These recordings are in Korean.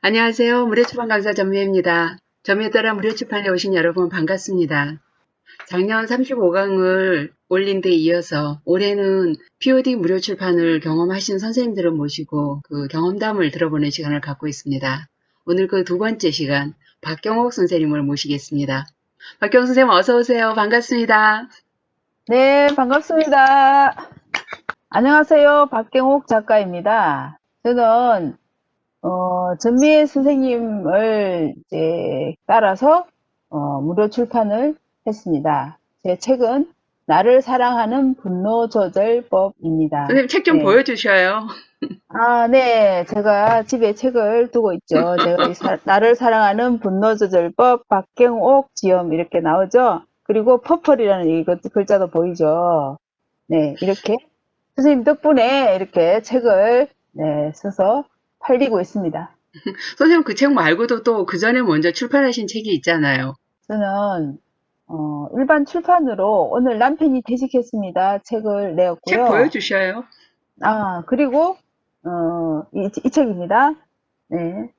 안녕하세요. 무료출판 강사 전미애입니다. 전미애 따라 무료출판에 오신 여러분 반갑습니다. 작년 35강을 올린 데 이어서 올해는 POD 무료출판을 경험하신 선생님들을 모시고 그 경험담을 들어보는 시간을 갖고 있습니다. 오늘 그 두 번째 시간 박경옥 선생님을 모시겠습니다. 박경옥 선생님 어서 오세요. 반갑습니다. 네, 반갑습니다. 안녕하세요. 박경옥 작가입니다. 저는 전미애 선생님을 이제 따라서 무료 출판을 했습니다. 제 책은 나를 사랑하는 분노조절법입니다. 선생님 책 좀 네. 보여주셔요. 네. 제가 집에 책을 두고 있죠. 제가 나를 사랑하는 분노조절법 박경옥 지엄 이렇게 나오죠. 그리고 퍼플이라는 이 글자도 보이죠. 네, 이렇게 선생님 덕분에 이렇게 책을 써서 팔리고 있습니다. 선생님 그 책 말고도 또 그 전에 먼저 출판하신 책이 있잖아요. 저는 일반 출판으로 오늘 남편이 퇴직했습니다. 책을 책 내었고요. 보여주셔요. 그리고 이 책입니다. 네.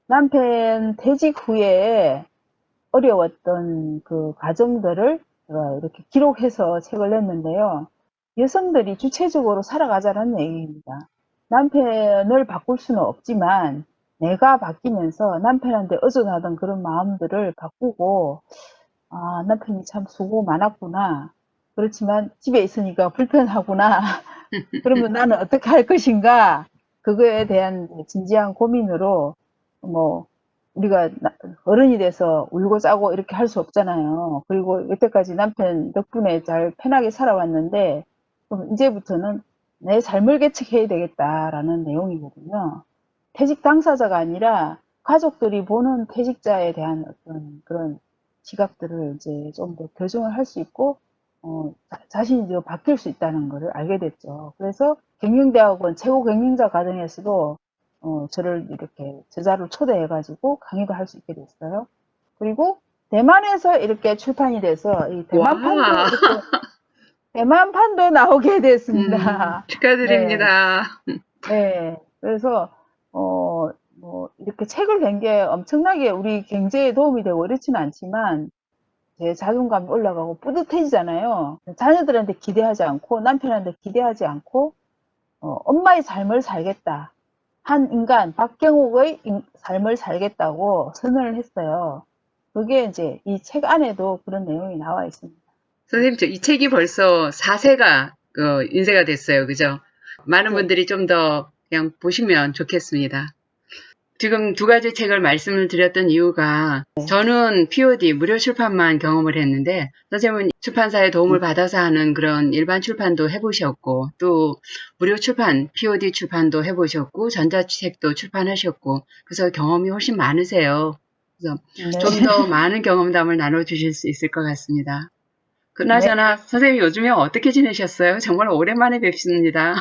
남편 퇴직 후에 어려웠던 그 과정들을 제가 이렇게 기록해서 책을 냈는데요. 여성들이 주체적으로 살아가자는 얘기입니다. 남편을 바꿀 수는 없지만 내가 바뀌면서 남편한테 의존하던 그런 마음들을 바꾸고 남편이 참 수고 많았구나. 그렇지만 집에 있으니까 불편하구나. 그러면 나는 어떻게 할 것인가? 그거에 대한 진지한 고민으로 뭐 우리가 어른이 돼서 울고 짜고 이렇게 할 수 없잖아요. 그리고 여태까지 남편 덕분에 잘 편하게 살아왔는데 그럼 이제부터는 내 삶을 개척해야 되겠다라는 내용이거든요. 퇴직 당사자가 아니라 가족들이 보는 퇴직자에 대한 어떤 그런 시각들을 이제 좀 더 교정을 할 수 있고 자신이 더 바뀔 수 있다는 것을 알게 됐죠. 그래서 경영대학원 최고 경영자 과정에서도 저를 이렇게 저자로 초대해가지고 강의도 할 수 있게 됐어요. 그리고 대만에서 이렇게 출판이 돼서 이 와, 대만판도 나오게 됐습니다. 네, 축하드립니다. 네. 그래서 뭐 이렇게 책을 낸 게 엄청나게 우리 경제에 도움이 되고 이렇지는 않지만 제 자존감이 올라가고 뿌듯해지잖아요. 자녀들한테 기대하지 않고 남편한테 기대하지 않고 엄마의 삶을 살겠다. 한 인간 박경옥의 삶을 살겠다고 선언을 했어요. 그게 이제 이 책 안에도 그런 내용이 나와 있습니다. 선생님, 이 책이 벌써 4세가 인쇄가 됐어요. 그죠? 많은 네. 분들이 좀 더 그냥 보시면 좋겠습니다. 지금 두 가지 책을 말씀을 드렸던 이유가 저는 POD 무료 출판만 경험을 했는데 선생님은 출판사의 도움을 받아서 하는 그런 일반 출판도 해보셨고 또 무료 출판 POD 출판도 해보셨고 전자책도 출판하셨고 그래서 경험이 훨씬 많으세요. 그래서 네. 좀 더 많은 경험담을 나눠주실 수 있을 것 같습니다. 네. 그나저나 선생님 요즘에 어떻게 지내셨어요? 정말 오랜만에 뵙습니다.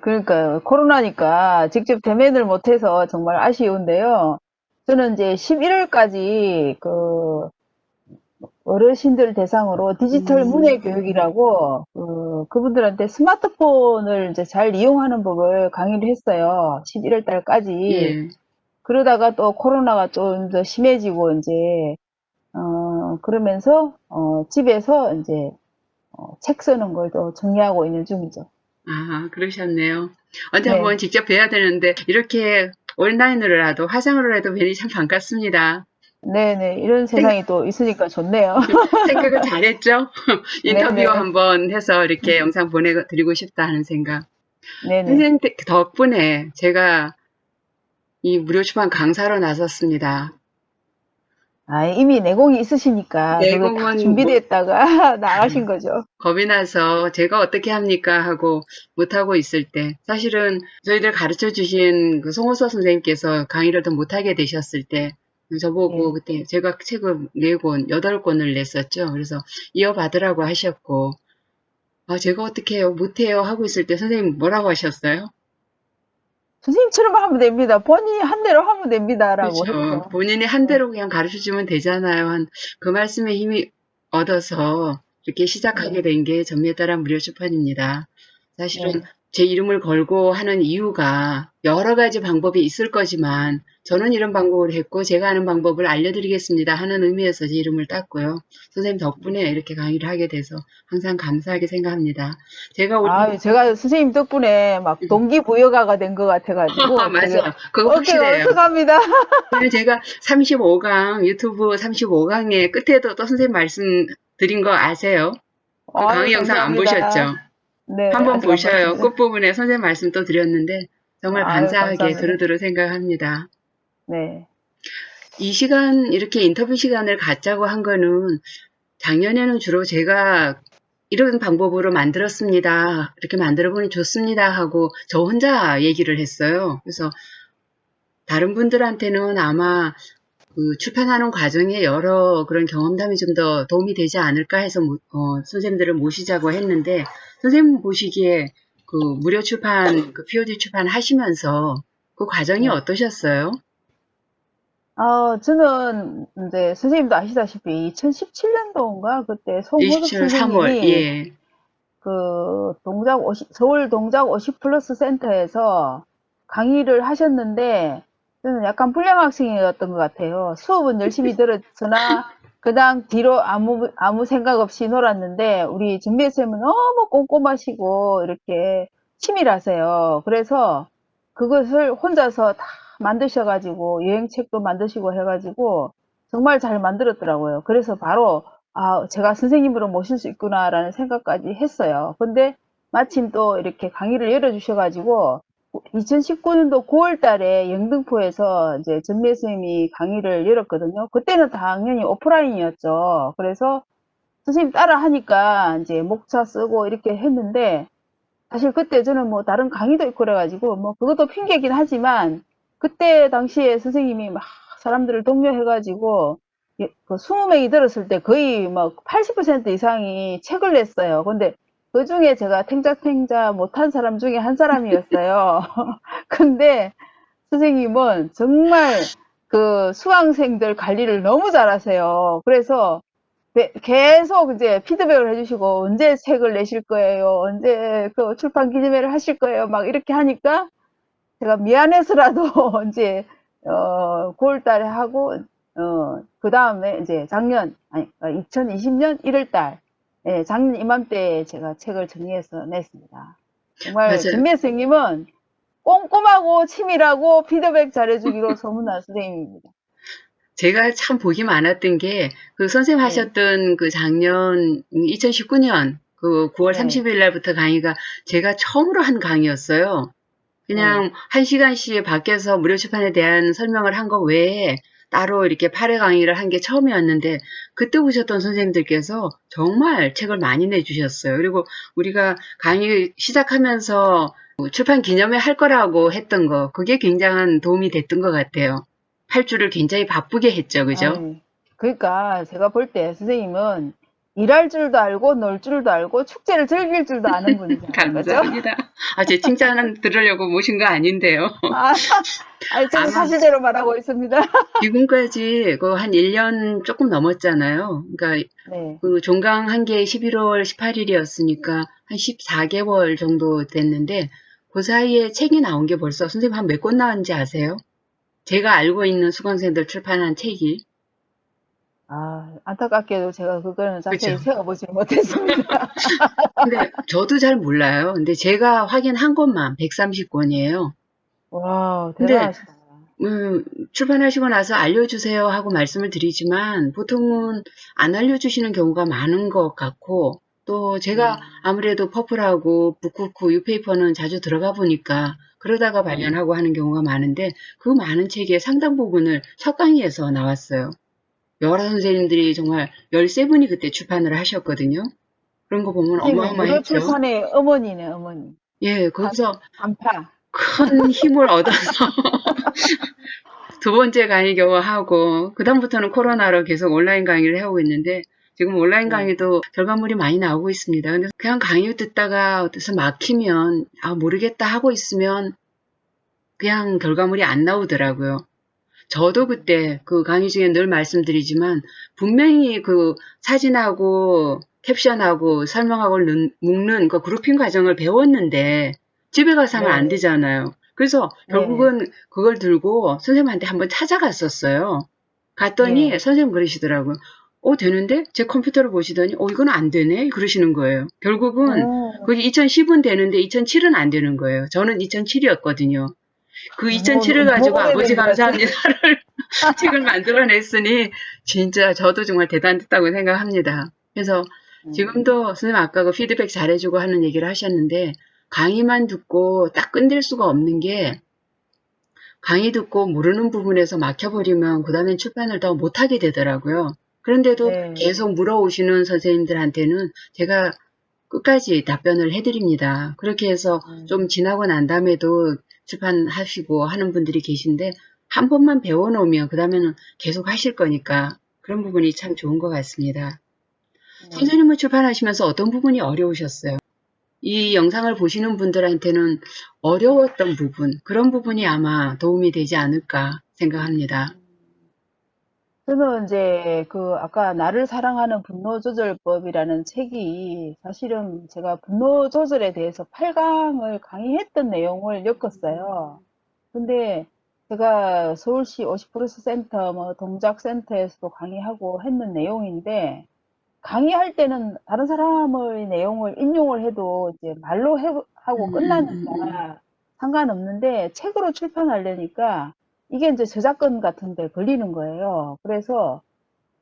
그러니까요. 코로나니까 직접 대면을 못해서 정말 아쉬운데요. 저는 이제 11월까지 그 어르신들 대상으로 디지털 문예 교육이라고 그분들한테 스마트폰을 이제 잘 이용하는 법을 강의를 했어요. 11월 달까지. 예. 그러다가 또 코로나가 좀 더 심해지고 이제 그러면서 집에서 이제 책 쓰는 걸 또 정리하고 있는 중이죠. 아, 그러셨네요. 언제 네. 한번 직접 뵈야 되는데 이렇게 온라인으로라도 화상으로라도 뵈니 참 반갑습니다. 네네. 이런 생, 세상이 또 있으니까 좋네요. 생각을 잘했죠? 인터뷰 네네. 한번 해서 이렇게 영상 보내드리고 싶다 하는 생각. 네네. 선생님 덕분에 제가 이 무료 출판 강사로 나섰습니다. 이미 내공이 있으시니까 그거 다 내공은 준비됐다가 나가신 거죠. 겁이 나서 제가 어떻게 합니까 하고 못하고 있을 때 사실은 저희들 가르쳐 주신 그 송호서 선생님께서 강의를 더 못하게 되셨을 때 저보고 예. 그때 제가 책을 4권, 8권을 냈었죠. 그래서 이어받으라고 하셨고 제가 어떻게 해요? 못해요 하고 있을 때 선생님 뭐라고 하셨어요? 선생님처럼 하면 됩니다. 본인이 한 대로 하면 됩니다라고 그렇죠. 했죠. 본인이 한 네. 대로 그냥 가르쳐 주면 되잖아요. 그 말씀에 힘이 얻어서 이렇게 시작하게 네. 된 게 전미에 따라 무료 출판입니다. 사실은 네. 제 이름을 걸고 하는 이유가 여러 가지 방법이 있을 거지만 저는 이런 방법을 했고 제가 하는 방법을 알려드리겠습니다 하는 의미에서 제 이름을 땄고요. 선생님 덕분에 이렇게 강의를 하게 돼서 항상 감사하게 생각합니다. 제가 아, 제가 선생님 덕분에 막 동기부여가가 된 것 같아가지고 되게 맞아. 그거 어깨가 확실해요. 으쓱합니다. 그래서 제가 35강, 유튜브 35강의 끝에도 또 선생님 말씀 드린 거 아세요? 그 아유, 강의 영상 안 보셨죠? 감사합니다. 네, 한번 아직 안 보셔요. 봤습니다. 끝부분에 선생님 말씀 또 드렸는데 정말 아유, 감사하게 감사합니다. 두루두루 생각합니다. 네. 이 시간 이렇게 인터뷰 시간을 갖자고 한 거는 작년에는 주로 제가 이런 방법으로 만들었습니다. 이렇게 만들어 보니 좋습니다 하고 저 혼자 얘기를 했어요. 그래서 다른 분들한테는 아마 그 출판하는 과정에 여러 그런 경험담이 좀 더 도움이 되지 않을까 해서 선생님들을 모시자고 했는데 선생님 보시기에 그 무료 출판, 그 POD 출판 하시면서 그 과정이 네. 어떠셨어요? 저는 이제 선생님도 아시다시피 2017년도인가 그때 송호섭 27년 3월, 선생님이 예. 그 서울 동작 50 플러스 센터에서 강의를 하셨는데 저는 약간 불량 학생이었던 것 같아요. 수업은 열심히 들었으나 그냥 뒤로 아무 생각 없이 놀았는데 우리 준비혜 쌤은 너무 꼼꼼하시고 이렇게 치밀하세요. 그래서 그것을 혼자서 다 만드셔가지고 여행책도 만드시고 해가지고 정말 잘 만들었더라고요. 그래서 바로 아, 제가 선생님으로 모실 수 있구나라는 생각까지 했어요. 근데 마침 또 이렇게 강의를 열어주셔가지고 2019년도 9월 달에 영등포에서 이제 전미애 선생님이 강의를 열었거든요. 그때는 당연히 오프라인이었죠. 그래서 선생님 따라 하니까 이제 목차 쓰고 이렇게 했는데 사실 그때 저는 뭐 다른 강의도 있고 그래가지고 뭐 그것도 핑계긴 하지만 그때 당시에 선생님이 막 사람들을 독려해가지고 그 20명이 들었을 때 거의 막 80% 이상이 책을 냈어요. 근데 그 중에 제가 탱자탱자 못한 사람 중에 한 사람이었어요. 근데 선생님은 정말 그 수강생들 관리를 너무 잘하세요. 그래서 계속 이제 피드백을 해주시고 언제 책을 내실 거예요? 언제 그 출판 기념회를 하실 거예요? 막 이렇게 하니까 제가 미안해서라도 이제 9월 달에 하고 그 다음에 이제 작년 아니 2020년 1월 달 예, 작년 이맘때 제가 책을 정리해서 냈습니다. 정말 맞아요. 전미애 선생님은 꼼꼼하고 치밀하고 피드백 잘해주기로 소문난 선생님입니다. 제가 참 복이 많았던 게, 그 선생님 네, 하셨던 그 작년 2019년 그 9월 네, 30일 날부터 강의가 제가 처음으로 한 강의였어요. 네, 그냥 1시간씩 밖에서 무료 출판에 대한 설명을 한 거 외에 따로 이렇게 8회 강의를 한 게 처음이었는데 그때 오셨던 선생님들께서 정말 책을 많이 내주셨어요. 그리고 우리가 강의 시작하면서 출판 기념회 할 거라고 했던 거 그게 굉장한 도움이 됐던 것 같아요. 8주를 굉장히 바쁘게 했죠. 그죠? 아유, 그러니까 제가 볼 때 선생님은 일할 줄도 알고 놀 줄도 알고 축제를 즐길 줄도 아는 분이잖아요. 그죠? 감사합니다. 제 칭찬 들으려고 모신 거 아닌데요. 아, 아니, 저는 아마 사실대로 말하고 있습니다. 지금까지 그 한 1년 조금 넘었잖아요. 그러니까 네. 그 종강한 게 11월 18일이었으니까 한 14개월 정도 됐는데 그 사이에 책이 나온 게 벌써 선생님 한 몇 권 나왔는지 아세요? 제가 알고 있는 수강생들 출판한 책이. 아, 안타깝게도 제가 그거는 그죠? 자세히 세어보지 못했습니다. 근데 저도 잘 몰라요. 근데 제가 확인한 것만 130권이에요. 와, 근데 대단하시다. 출판하시고 나서 알려주세요 하고 말씀을 드리지만 보통은 안 알려주시는 경우가 많은 것 같고 또 제가 음, 아무래도 퍼플하고 북쿠크, 유페이퍼는 자주 들어가 보니까 그러다가 네. 발견하고 하는 경우가 많은데 그 많은 책의 상당 부분을 첫 강의에서 나왔어요. 여러 선생님들이 정말 13분이 그때 출판을 하셨거든요. 그런 거 보면 선생님은 무료 어마어마했죠. 출판의 어머니네, 어머니. 예, 한, 거기서 한파. 큰 힘을 얻어서 두 번째 강의 겨우 하고 그다음부터는 코로나로 계속 온라인 강의를 해오고 있는데 지금 온라인 네. 강의도 결과물이 많이 나오고 있습니다. 근데 그냥 강의 듣다가 어디서 막히면 모르겠다 하고 있으면 그냥 결과물이 안 나오더라고요. 저도 그때 그 강의 중에 늘 말씀드리지만 분명히 그 사진하고 캡션하고 설명하고 묶는 그 그룹핑 과정을 배웠는데 집에 가서 하면 안 네, 되잖아요. 그래서 네, 결국은 그걸 들고 선생님한테 한번 찾아갔었어요. 갔더니 예. 선생님 그러시더라고요. 되는데? 제 컴퓨터를 보시더니, 이건 안 되네? 그러시는 거예요. 결국은 그게 2010은 되는데 2007은 안 되는 거예요. 저는 2007이었거든요. 그 너무, 2007을 너무 가지고 아버지 오래된 것 같아요. 감사합니다를 책을 만들어냈으니 진짜 저도 정말 대단했다고 생각합니다. 그래서 음, 지금도 선생님 아까 그 피드백 잘해주고 하는 얘기를 하셨는데 강의만 듣고 딱 끝낼 수가 없는 게 강의 듣고 모르는 부분에서 막혀버리면 그 다음엔 출판을 더 못하게 되더라고요. 그런데도 네. 계속 물어오시는 선생님들한테는 제가 끝까지 답변을 해드립니다. 그렇게 해서 좀 음, 지나고 난 다음에도 출판하시고 하는 분들이 계신데 한 번만 배워놓으면 그 다음에는 계속 하실 거니까 그런 부분이 참 좋은 것 같습니다. 네. 선생님을 출판하시면서 어떤 부분이 어려우셨어요? 이 영상을 보시는 분들한테는 어려웠던 부분, 그런 부분이 아마 도움이 되지 않을까 생각합니다. 저는 이제 그 아까 나를 사랑하는 분노조절법이라는 책이 사실은 제가 분노 조절에 대해서 8강을 강의했던 내용을 엮었어요. 근데 제가 서울시 50플러스 센터, 뭐 동작센터에서도 강의하고 했는 내용인데 강의할 때는 다른 사람의 내용을 인용을 해도 이제 말로 하고 음, 음, 음, 음. 끝나니까 상관없는데 책으로 출판하려니까 이게 이제 저작권 같은 데 걸리는 거예요. 그래서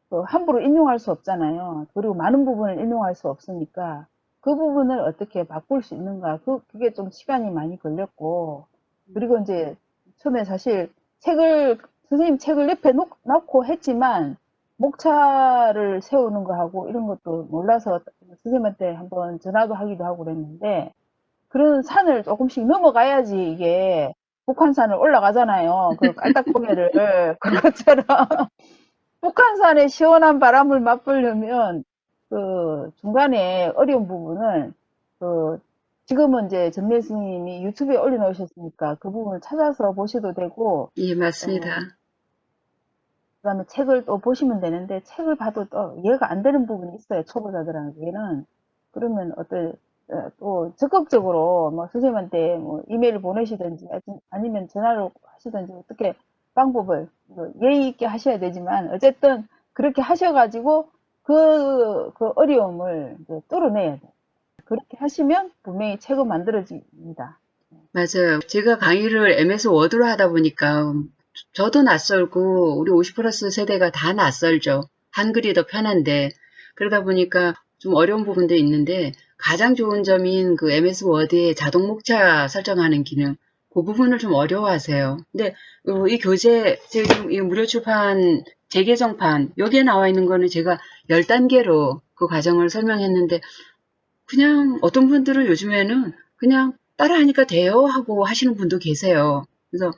그 함부로 인용할 수 없잖아요. 그리고 많은 부분을 인용할 수 없으니까 그 부분을 어떻게 바꿀 수 있는가. 그게 좀 시간이 많이 걸렸고. 그리고 이제 처음에 사실 선생님 책을 옆에 놓고 했지만 목차를 세우는 거 하고 이런 것도 몰라서 선생님한테 한번 전화도 하기도 하고 그랬는데 그런 산을 조금씩 넘어가야지 이게 북한산을 올라가잖아요. 그 깔딱고개를 그것처럼 북한산의 시원한 바람을 맛보려면 그 중간에 어려운 부분을 그 지금은 이제 전매 스님이 유튜브에 올려놓으셨으니까 그 부분을 찾아서 보셔도 되고 예, 어 맞습니다. 그다음에 책을 또 보시면 되는데 책을 봐도 또 이해가 안 되는 부분이 있어요. 초보자들에게는. 그러면 또 적극적으로 뭐 선생님한테 뭐 이메일을 보내시든지 아니면 전화로 하시든지 어떻게 방법을 뭐 예의 있게 하셔야 되지만 어쨌든 그렇게 하셔가지고 그 어려움을 이제 뚫어내야 돼요. 그렇게 하시면 분명히 책은 만들어집니다. 맞아요. 제가 강의를 MS 워드로 하다 보니까 저도 낯설고 우리 50 플러스 세대가 다 낯설죠. 한글이 더 편한데 그러다 보니까 좀 어려운 부분도 있는데 가장 좋은 점인 그 MS 워드의 자동 목차 설정하는 기능 그 부분을 좀 어려워하세요. 근데 이 교재 지금 이 무료 출판 재개정판 여기에 나와 있는 거는 제가 10단계로 그 과정을 설명했는데 그냥 어떤 분들은 요즘에는 그냥 따라하니까 돼요 하고 하시는 분도 계세요. 그래서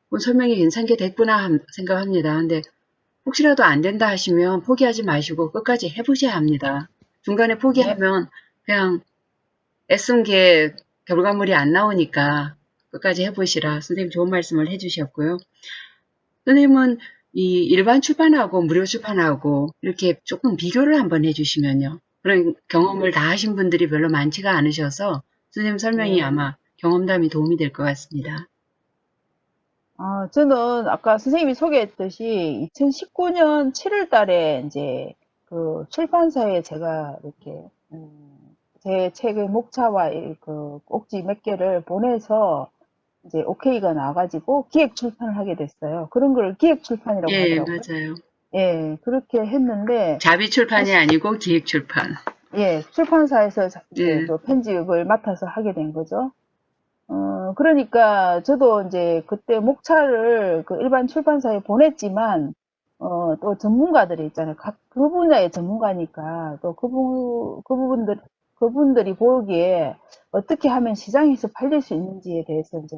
뭐 설명이 괜찮게 됐구나 생각합니다. 근데 혹시라도 안 된다 하시면 포기하지 마시고 끝까지 해보셔야 합니다. 중간에 네. 포기하면 그냥 애쓴 게 결과물이 안 나오니까 끝까지 해보시라 선생님 좋은 말씀을 해주셨고요. 선생님은 이 일반 출판하고 무료 출판하고 이렇게 조금 비교를 한번 해주시면요. 그런 경험을 다 하신 분들이 별로 많지가 않으셔서 선생님 설명이 네. 아마 경험담이 도움이 될 것 같습니다. 저는 아까 선생님이 소개했듯이 2019년 7월 달에 이제 그 출판사에 제가 이렇게 제 책의 목차와 그 꼭지 몇 개를 보내서 이제 오케이가 나와가지고 기획 출판을 하게 됐어요. 그런 걸 기획 출판이라고 예, 하더라고요. 맞아요. 예, 그렇게 했는데 자비 출판이 사실 아니고 기획 출판. 예, 출판사에서 이제 예, 그 편집을 맡아서 하게 된 거죠. 그러니까 저도 이제 그때 목차를 그 일반 출판사에 보냈지만, 또 전문가들이 있잖아요. 그 분야의 전문가니까 또 그분들이 보기에 어떻게 하면 시장에서 팔릴 수 있는지에 대해서 이제,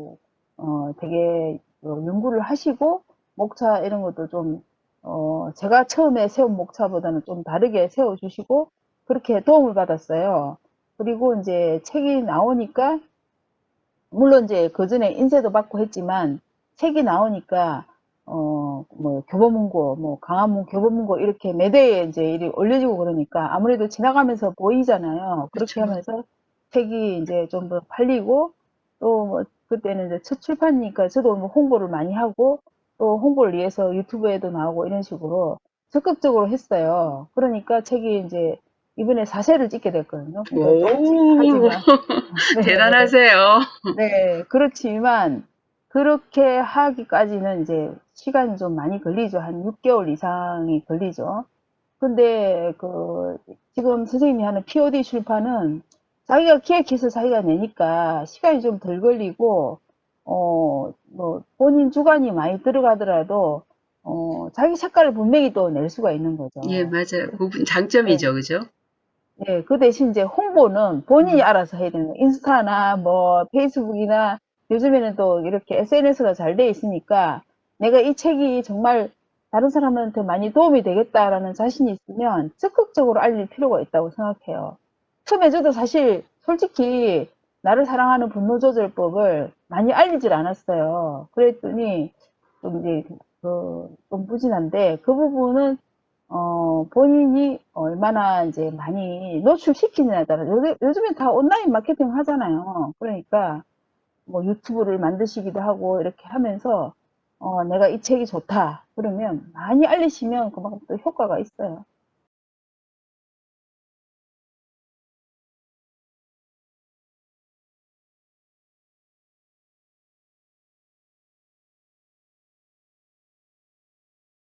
되게 연구를 하시고, 목차 이런 것도 좀, 제가 처음에 세운 목차보다는 좀 다르게 세워주시고, 그렇게 도움을 받았어요. 그리고 이제 책이 나오니까 물론 이제 그전에 인쇄도 받고 했지만 책이 나오니까 뭐 교보문고 뭐 강화문 교보문고 이렇게 매대에 이제 일이 올려지고 그러니까 아무래도 지나가면서 보이잖아요. 그렇게 그렇죠. 하면서 책이 이제 좀 더 팔리고 또 뭐 그때는 이제 첫 출판이니까 저도 뭐 홍보를 많이 하고 또 홍보를 위해서 유튜브에도 나오고 이런 식으로 적극적으로 했어요. 그러니까 책이 이제 이번에 4세를 찍게 됐거든요. 그러니까 오, 하지만 네. 대단하세요. 네, 그렇지만 그렇게 하기까지는 이제 시간이 좀 많이 걸리죠. 한 6개월 이상이 걸리죠. 근데 그 지금 선생님이 하는 POD 출판은 자기가 기획해서 자기가 내니까 시간이 좀 덜 걸리고 뭐 본인 주관이 많이 들어가더라도 자기 색깔을 분명히 또 낼 수가 있는 예, 거죠. 맞아요. 그 부분 네. 장점이죠, 그죠? 네, 그 대신 이제 홍보는 본인이 음, 알아서 해야 되는 거예요. 인스타나 뭐 페이스북이나 요즘에는 또 이렇게 SNS가 잘 돼 있으니까 내가 이 책이 정말 다른 사람한테 많이 도움이 되겠다라는 자신이 있으면 적극적으로 알릴 필요가 있다고 생각해요. 처음에 저도 사실 솔직히 나를 사랑하는 분노조절법을 많이 알리질 않았어요. 그랬더니 좀 이제 좀 부진한데 그 부분은 본인이 얼마나 이제 많이 노출시키느냐에 따라 요즘엔 다 온라인 마케팅 하잖아요. 그러니까 뭐 유튜브를 만드시기도 하고 이렇게 하면서 내가 이 책이 좋다. 그러면 많이 알리시면 그만큼 또 효과가 있어요.